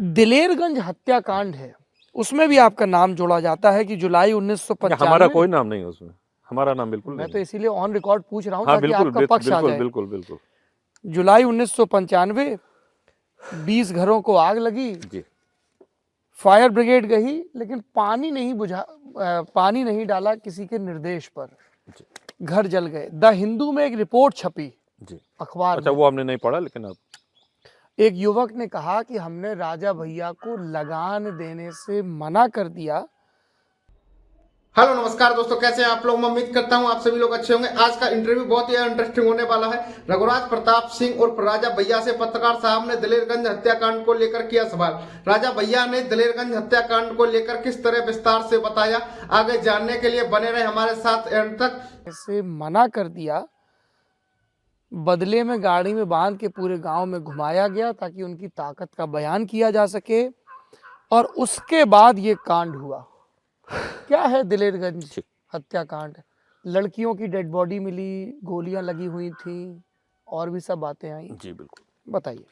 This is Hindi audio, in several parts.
दिलेरगंज हत्याकांड है, उसमें भी आपका नाम जोड़ा जाता है कि जुलाई 1995। हमारा कोई नाम नहीं है उसमें, हमारा नाम बिल्कुल मैं नहीं तो है। इसीलिए ऑन रिकॉर्ड पूछ रहा हूँ हाँ ताकि बिल्कुल आपका पक्ष आ बिल्कुल जाए। बिल्कुल बिल्कुल। जुलाई 1995, 20 घरों को आग लगी, जी फायर ब्रिगेड गई लेकिन पानी नहीं डाला किसी के निर्देश पर, जी घर जल गए। द हिंदू में एक रिपोर्ट छपी जी। अखबार अच्छा में, वो हमने नहीं पढ़ा, लेकिन आप एक युवक ने कहा कि हमने राजा भैया को लगान देने से मना कर दिया। हेलो नमस्कार दोस्तों, कैसे हैं आप लोग। मैं उम्मीद करता हूं आप सभी लोग अच्छे होंगे। आज का इंटरव्यू बहुत ही इंटरेस्टिंग होने वाला है। रघुराज प्रताप सिंह और राजा भैया से पत्रकार साहब ने दिलेरगंज हत्याकांड को लेकर किया सवाल। राजा भैया ने दिलेरगंज हत्याकांड को लेकर किस तरह विस्तार से बताया, आगे जानने के लिए बने रहे हमारे साथ एंड तक। से मना कर दिया, बदले में गाड़ी में बांध के पूरे गांव में घुमाया गया ताकि उनकी ताकत का बयान किया जा सके, और उसके बाद ये कांड हुआ। क्या है दिलेरगंज हत्याकांड? लड़कियों की डेड बॉडी मिली, गोलियां लगी हुई थी, और भी सब बातें आई। जी बिल्कुल बताइए।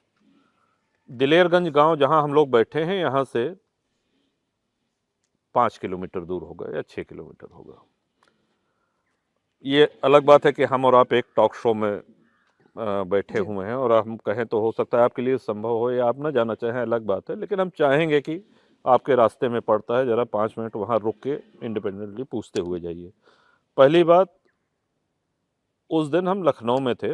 दिलेरगंज गांव जहां हम लोग बैठे हैं, यहाँ से 5 किलोमीटर दूर होगा या 6 किलोमीटर होगा। ये अलग बात है कि हम और आप एक टॉक शो में बैठे हुए हैं, और हम कहें तो हो सकता है आपके लिए संभव हो या आप ना जाना चाहें, अलग बात है। लेकिन हम चाहेंगे कि आपके रास्ते में पड़ता है, ज़रा 5 मिनट वहाँ रुक के इंडिपेंडेंटली पूछते हुए जाइए। पहली बात, उस दिन हम लखनऊ में थे,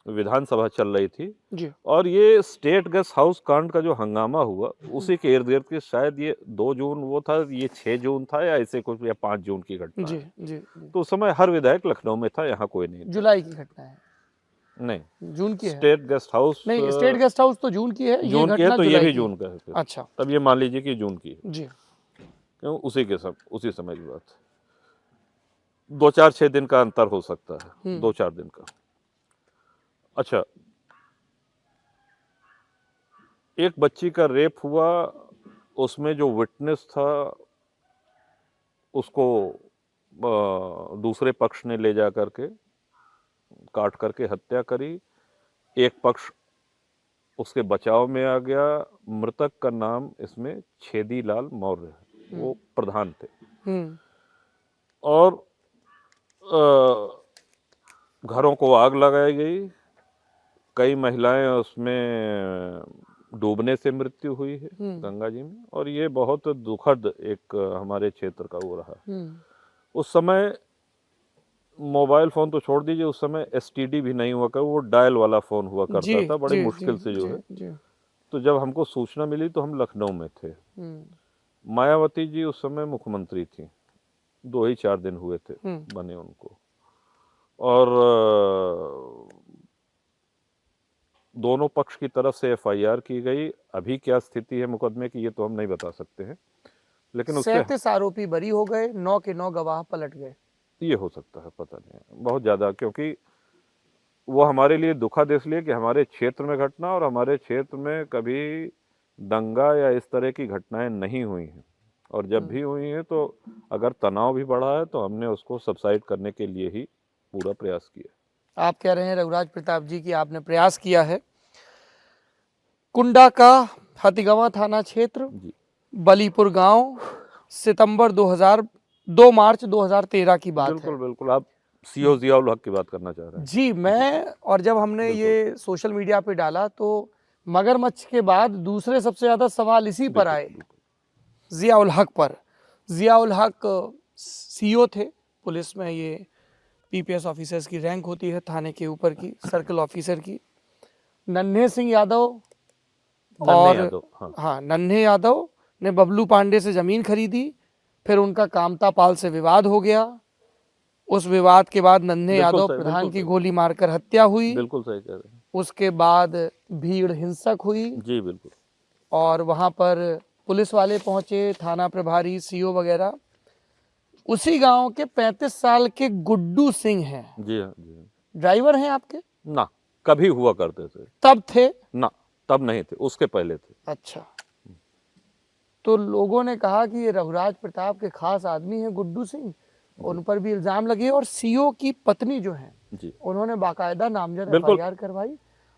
विधानसभा चल रही थी जी। और ये स्टेट गेस्ट हाउस कांड का जो हंगामा हुआ, उसी के इर्द गिर्द के शायद ये 2 जून वो था, ये 6 जून था या ऐसे कुछ, या 5 जून की घटना जी है। जी। तो उस समय हर विधायक लखनऊ में था, यहाँ कोई नहीं था। जुलाई की घटना है? नहीं, जून की है? स्टेट गेस्ट हाउस, नहीं, स्टेट गेस्ट हाउस तो जून की है, ये जून की है, घटना तो ये जुलाई भी की। जून का है फिर। अच्छा, तब ये मान लीजिए कि जून की है, जी। क्यों उसी समय की बात है। 2-4-6 दिन का अंतर हो सकता है, 2-4 दिन का। अच्छा, एक बच्ची का रेप हुआ, उसमें जो विटनेस था उसको दूसरे पक्ष ने ले जा करके काट करके हत्या करी। एक पक्ष उसके बचाव में आ गया। मृतक का नाम इसमें छेदीलाल मौर्य है, वो प्रधान थे। और घरों को आग लगाई गई, कई महिलाएं उसमें डूबने से मृत्यु हुई है गंगा जी में, और ये बहुत दुखद एक हमारे क्षेत्र का वो रहा। उस समय मोबाइल फ़ोन तो छोड़ दीजिए, उस समय एसटीडी भी नहीं हुआ कर, वो डायल वाला फ़ोन हुआ करता था, बड़ी मुश्किल से जो है। तो जब हमको सूचना मिली तो हम लखनऊ में थे। मायावती जी उस समय मुख्यमंत्री थी, 2 ही 4 दिन हुए थे बने उनको, और दोनों पक्ष की तरफ से एफआईआर की गई। अभी क्या स्थिति है मुकदमे की, ये तो हम नहीं बता सकते हैं, लेकिन उससे 37 आरोपी बरी हो गए, 9 के 9 गवाह पलट गए। ये हो सकता है, पता नहीं बहुत ज़्यादा, क्योंकि वो हमारे लिए दुखद इसलिए कि हमारे क्षेत्र में घटना, और हमारे क्षेत्र में कभी दंगा या इस तरह की घटनाएं नहीं हुई हैं, और जब भी हुई हैं तो अगर तनाव भी बढ़ा है तो हमने उसको सबसाइड करने के लिए ही पूरा प्रयास किया। आप कह रहे हैं रघुराज प्रताप जी कि आपने प्रयास किया है। कुंडा का हाथीगांव थाना क्षेत्र, बलीपुर गांव, सितंबर 2 मार्च 2013 की बात बिल्कुल है। बिल्कुल, आप सीओ जियाउल हक की बात करना चाह रहे हैं? जी, मैं, और जब हमने ये सोशल मीडिया पे डाला तो मगरमच्छ के बाद दूसरे सबसे ज्यादा सवाल इसी पर आए, जियाउल हक पर। जियाउल हक सीओ थे पुलिस में, ये पीपीएस ऑफिसर्स की रैंक होती है थाने के ऊपर की, सर्कल ऑफिसर की। नन्हे सिंह यादव नन्हे यादव ने बबलू पांडे से जमीन खरीदी, फिर उनका कामता पाल से विवाद हो गया। उस विवाद के बाद नन्हे यादव प्रधान की गोली मारकर हत्या हुई। बिल्कुल सही कह रहे हैं। उसके बाद भीड़ हिंसक हुई। जी बिल्कुल। और वहां पर पुलिस वाले पहुंचे, थाना प्रभारी, सीओ वगैरह। उसी गांव के 35 साल के गुड्डू सिंह हैं। जी हाँ, जी हाँ। ड्राइवर हैं आपके? ना, कभी हुआ करते थे। तब थे? ना, तब नहीं थे, उसके पहले थे। अच्छा। तो लोगों ने कहा कि ये रघुराज प्रताप के खास आदमी हैं गुड्डू सिंह, उन पर भी इल्जाम लगे। और सीओ की पत्नी जो है, उन्होंने बाकायदा नामजद एफआईआर करवाई।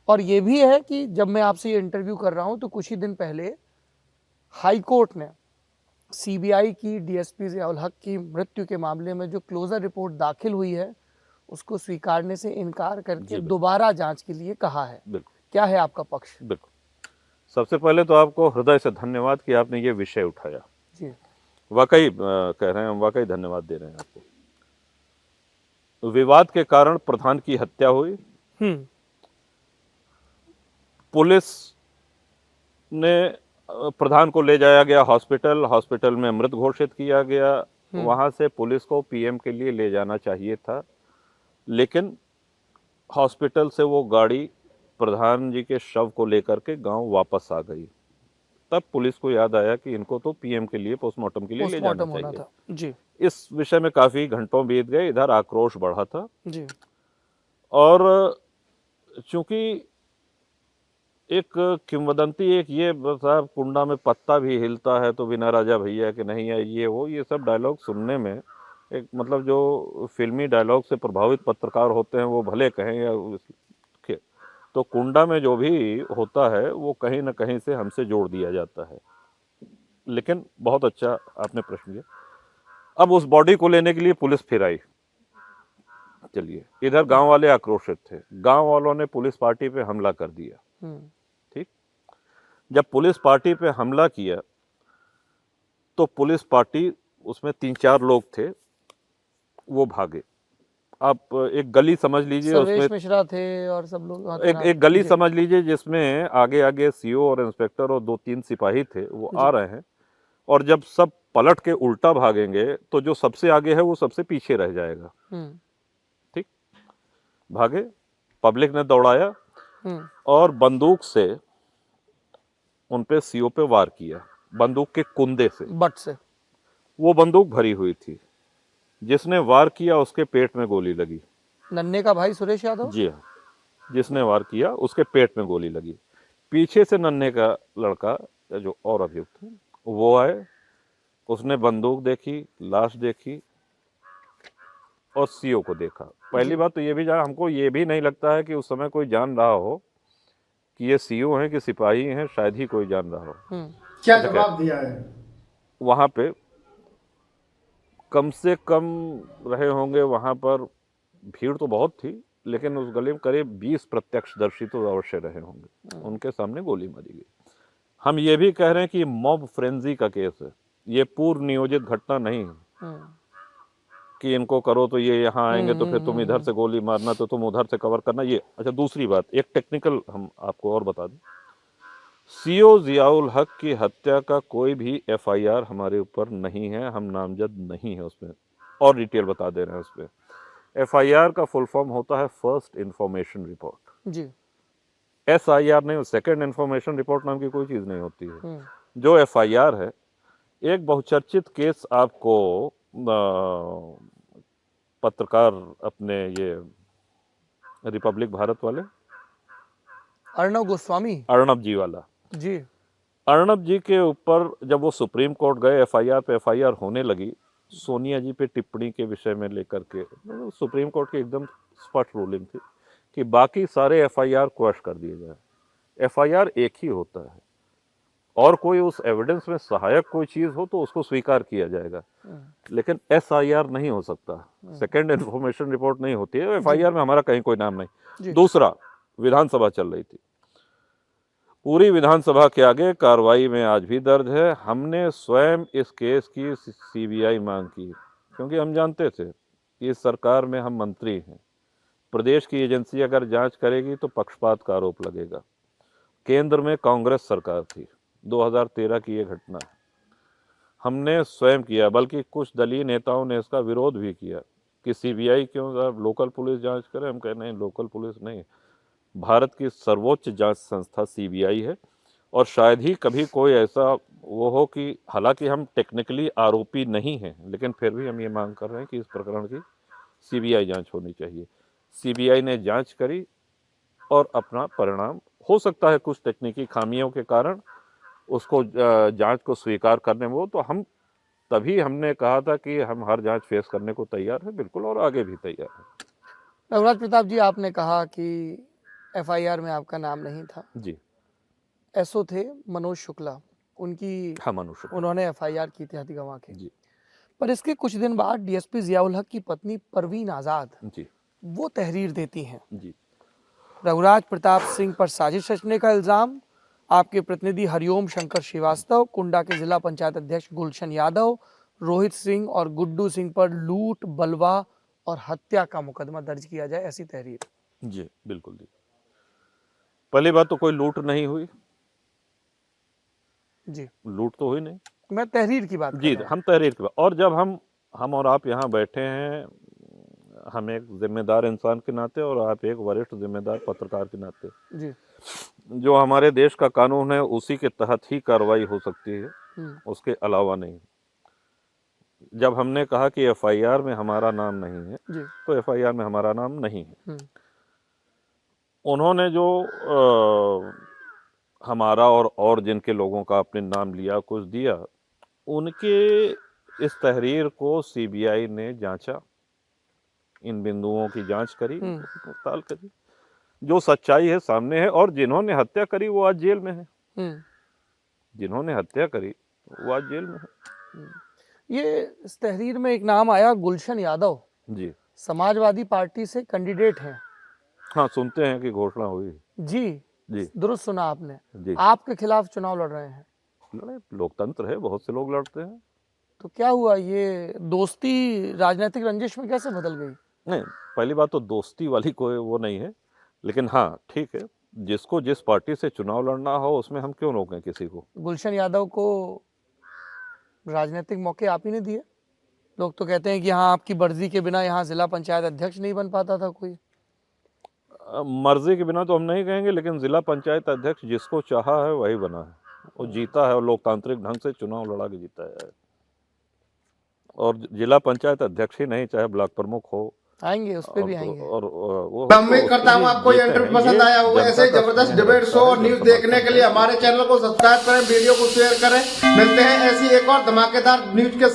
और ये भी है कि जब मैं आपसे ये इंटरव्यू कर रहा हूं तो कुछ ही दिन पहले हाई कोर्ट ने सीबीआई की डीएसपी ज़ियाउल हक की मृत्यु के मामले में जो क्लोजर रिपोर्ट दाखिल हुई है उसको स्वीकारने से इनकार करके बिल्कुल। दोबारा जांच के लिए कहा है। बिल्कुल क्या है आपका पक्ष? बिल्कुल। सबसे पहले तो आपको हृदय से धन्यवाद कि आपने ये विषय उठाया। जी। वाकई कह रहे हैं हम, वाकई धन्यवाद दे रहे हैं आपको। विवाद के कारण प्रधान की हत्या हुई। पुलिस ने प्रधान को ले जाया गया हॉस्पिटल, हॉस्पिटल में मृत घोषित किया गया। वहां से पुलिस को पीएम के लिए ले जाना चाहिए था, लेकिन हॉस्पिटल से वो गाड़ी प्रधान जी के शव को लेकर के गांव वापस आ गई। तब पुलिस को याद आया कि इनको तो पीएम के लिए, पोस्टमार्टम के लिए ले जाना पोस्टमार्टम होना चाहिए। था। जी इस विषय में काफी घंटों बीत गए, इधर आक्रोश बढ़ा था। जी। और चूंकि एक किंवदंती एक ये साहब, कुंडा में पत्ता भी हिलता है तो बिना राजा भैया के नहीं है, ये सब डायलॉग सुनने में एक मतलब जो फिल्मी डायलॉग से प्रभावित पत्रकार होते हैं वो भले कहें या तो कुंडा में जो भी होता है वो कहीं ना कहीं से हमसे जोड़ दिया जाता है। लेकिन बहुत अच्छा आपने प्रश्न किया। अब उस बॉडी को लेने के लिए पुलिस फिर आई। चलिए, इधर गांव वाले आक्रोशित थे, गांव वालों ने पुलिस पार्टी पे हमला कर दिया। ठीक, जब पुलिस पार्टी पे हमला किया तो पुलिस पार्टी, उसमें 3-4 लोग थे, वो भागे। आप एक गली समझ लीजिए, उसमें सर्वेश मिश्रा थे और सब लोग एक गली समझ लीजिए जिसमें आगे आगे सीओ और इंस्पेक्टर और 2-3 सिपाही थे, वो आ रहे हैं। और जब सब पलट के उल्टा भागेंगे तो जो सबसे आगे है वो सबसे पीछे रह जाएगा। ठीक, भागे, पब्लिक ने दौड़ाया और बंदूक से उन पे सीओ पे वार किया, बंदूक के कुंदे से, बट से। वो बंदूक भरी हुई थी। जिसने वार किया उसके पेट में गोली लगी। नन्हे का भाई सुरेश यादव? जी हाँ, जिसने वार किया उसके पेट में गोली लगी। पीछे से नन्हे का लड़का जो और अभियुक्त थे वो आए, उसने बंदूक देखी, लाश देखी और सीओ को देखा। पहली बात तो ये भी हमको ये भी नहीं लगता है कि उस समय कोई जान रहा हो कि ये सीओ हैं कि सिपाही हैं, शायद ही कोई जान रहा हो। क्या जवाब दिया है? वहां पे कम से कम रहे होंगे, वहां पर भीड़ तो बहुत थी, लेकिन उस गली में करीब 20 प्रत्यक्षदर्शी तो अवश्य रहे होंगे। उनके सामने गोली मारी गई। हम ये भी कह रहे हैं कि मॉब फ्रेंजी का केस है, ये पूर्व नियोजित घटना नहीं है कि इनको करो तो ये यहाँ आएंगे तो फिर तुम इधर से गोली मारना तो तुम उधर से कवर करना। ये अच्छा, दूसरी बात, एक टेक्निकल हम आपको और बता दें, सीओ ज़ियाउल हक की हत्या का कोई भी एफआईआर हमारे ऊपर नहीं है, हम नामजद नहीं है उसमें। और डिटेल बता दे रहे हैं उसमें। एफआईआर का फुल फॉर्म होता है फर्स्ट इंफॉर्मेशन रिपोर्ट। जी। एसआईआर नहीं, सेकंड इंफॉर्मेशन रिपोर्ट नाम की कोई चीज नहीं होती है। जो एफआईआर है, एक बहुचर्चित केस आपको पत्रकार अपने ये रिपब्लिक भारत वाले अर्णव गोस्वामी, अर्णब जी वाला जी, अर्णब जी के ऊपर जब वो सुप्रीम कोर्ट गए, एफआईआर पे एफआईआर होने लगी, सोनिया जी पे टिप्पणी के विषय में लेकर के सुप्रीम कोर्ट की एकदम स्पष्ट रूलिंग थी कि बाकी सारे एफआईआर क्वैश कर दिए जाए। एफआईआर एक ही होता है, और कोई उस एविडेंस में सहायक कोई चीज हो तो उसको स्वीकार किया जाएगा, लेकिन एसआईआर नहीं हो सकता, सेकंड इन्फॉर्मेशन रिपोर्ट नहीं होती है। एफआईआर में हमारा कहीं कोई नाम नहीं। दूसरा, विधानसभा चल रही थी, पूरी विधानसभा के आगे कार्रवाई में आज भी दर्ज है। हमने स्वयं इस केस की सीबीआई मांग की, क्योंकि हम जानते थे कि इस सरकार में हम मंत्री हैं, प्रदेश की एजेंसी अगर जांच करेगी तो पक्षपात का आरोप लगेगा। केंद्र में कांग्रेस सरकार थी, 2013 की ये घटना है। हमने स्वयं किया, बल्कि कुछ दलीय नेताओं ने इसका विरोध भी किया कि सीबीआई क्यों, लोकल पुलिस जांच करे। हम कह नहीं, लोकल पुलिस नहीं, भारत की सर्वोच्च जांच संस्था सीबीआई है। और शायद ही कभी कोई ऐसा वो हो कि, हालांकि हम टेक्निकली आरोपी नहीं हैं, लेकिन फिर भी हम ये मांग कर रहे हैं कि इस प्रकरण की सीबीआई जांच होनी चाहिए। सीबीआई ने जांच करी और अपना परिणाम, हो सकता है कुछ तकनीकी खामियों के कारण उसको जांच को स्वीकार करने में, तो हम तभी हमने कहा था कि हम हर जांच फेस करने को तैयार है, बिल्कुल, और आगे भी तैयार है। रघुराज प्रताप जी, आपने कहा कि एफआईआर में आपका नाम नहीं था। जी। एसओ थे मनोज शुक्ला, उनकी हाँ मनुष्य उन्होंने एफआईआर की थी हथी गवाह के। जी पर इसके कुछ दिन बाद डीएसपी जियाउल हक की पत्नी परवीन आजाद जी वो तहरीर देती हैं। जी रघुराज प्रताप सिंह पर साजिश रचने का इल्जाम, आपके प्रतिनिधि हरिओम शंकर श्रीवास्तव, कुंडा के जिला पंचायत अध्यक्ष गुलशन यादव, रोहित सिंह और गुड्डू सिंह पर लूट, बलवा और हत्या का मुकदमा दर्ज किया जाए, ऐसी तहरीर। जी बिल्कुल जी। पहली बात तो कोई लूट नहीं हुई, जी लूट तो हुई नहीं। मैं तहरीर की बात कर जी रहा हूं। हम तहरीर की बात, और जब हम और आप यहाँ बैठे हैं, हम एक जिम्मेदार इंसान के नाते और आप एक वरिष्ठ जिम्मेदार पत्रकार के नाते, जी जो हमारे देश का कानून है उसी के तहत ही कार्रवाई हो सकती है, उसके अलावा नहीं। जब हमने कहा कि एफआईआर में हमारा नाम नहीं है, जी तो एफआईआर में हमारा नाम नहीं है। हम्म, उन्होंने जो हमारा और जिनके लोगों का अपने नाम लिया, कुछ दिया, उनके इस तहरीर को सीबीआई ने जांचा, इन बिंदुओं की जांच करी, पड़ताल करी, जो सच्चाई है सामने है। और जिन्होंने हत्या करी वो आज जेल में है, जिन्होंने हत्या करी वो आज जेल में है। ये इस तहरीर में एक नाम आया, गुलशन यादव, जी समाजवादी पार्टी से कैंडिडेट हैं। हाँ, सुनते हैं कि घोषणा हुई। जी जी दुरुस्त सुना आपने। जी आपके खिलाफ चुनाव लड़ रहे हैं, लड़े, लोकतंत्र है, बहुत से लोग लड़ते हैं। तो क्या हुआ, ये दोस्ती राजनीतिक रंजिश में कैसे बदल गई? नहीं, पहली बात तो दोस्ती वाली कोई वो नहीं है, लेकिन हाँ ठीक है, जिसको जिस पार्टी से चुनाव लड़ना हो उसमें हम क्यों रोकें किसी को। गुलशन यादव को राजनीतिक मौके आप ही ने दिए। लोग तो कहते हैं कि हाँ, आपकी मर्जी के बिना यहाँ जिला पंचायत अध्यक्ष नहीं बन पाता था कोई। मर्जी के बिना तो हम नहीं कहेंगे, लेकिन जिला पंचायत अध्यक्ष जिसको चाहा है वही बना है, वो जीता है और लोकतांत्रिक ढंग से चुनाव लड़ा के जीता है। और जिला पंचायत अध्यक्ष ही नहीं, चाहे ब्लॉक प्रमुख हो, आएंगे उस पे भी आएंगे। और वो मैं उम्मीद करता हूँ आपको ये इंटरव्यू पसंद आया होगा। ऐसे ही जबरदस्त डिबेट शो और न्यूज देखने के लिए हमारे चैनल को सब्सक्राइब करें, वीडियो को शेयर करें। मिलते हैं ऐसी एक और धमाकेदार न्यूज के साथ।